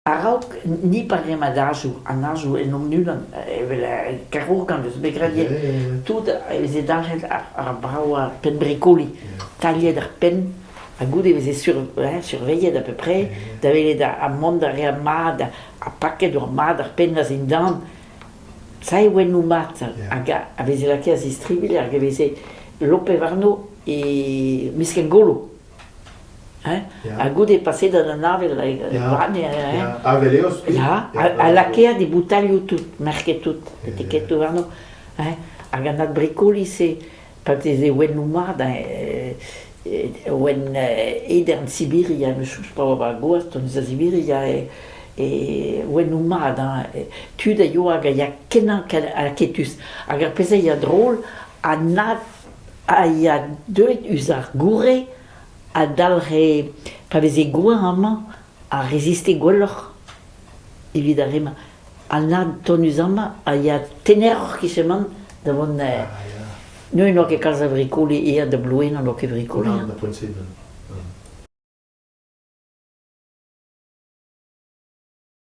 Arauk ni parlem an ajoù en omnulan, evel karrogan eus begradien, tout eus e dalc'het ar brao a pen bricoli, taliet ar pen, a goude eus e surveillet à peu près, da velet a mont ar re mad, a paket ur mad ar pen da zin dan, sa e oen nou mat, hag a veze lake a zistribil, hag a veze lope varno e misken golo. A goude pase da an avel aveleos a lakea de boutalioù tout, merket tout, etiket varno. Hag an ad bricoli se, pat ez e oen nou mat, oen eder an Sibiria, me chouch pa oa goaz, tonez a Sibiria, oen nou mat, tud a yo hag a ya kenan a laketus. Hag ar pezh a drôl, a nad a ya deuet us ar goure, a dalre pa veze gouin amañ a reziste gwelloc'h evit ar emañ. Al nad tonus amañ a ya tener oc'h kicheman da vont nu en oa ket kalz a vrikoli e a da bloen an oa ket vrikoli. Na poent-se.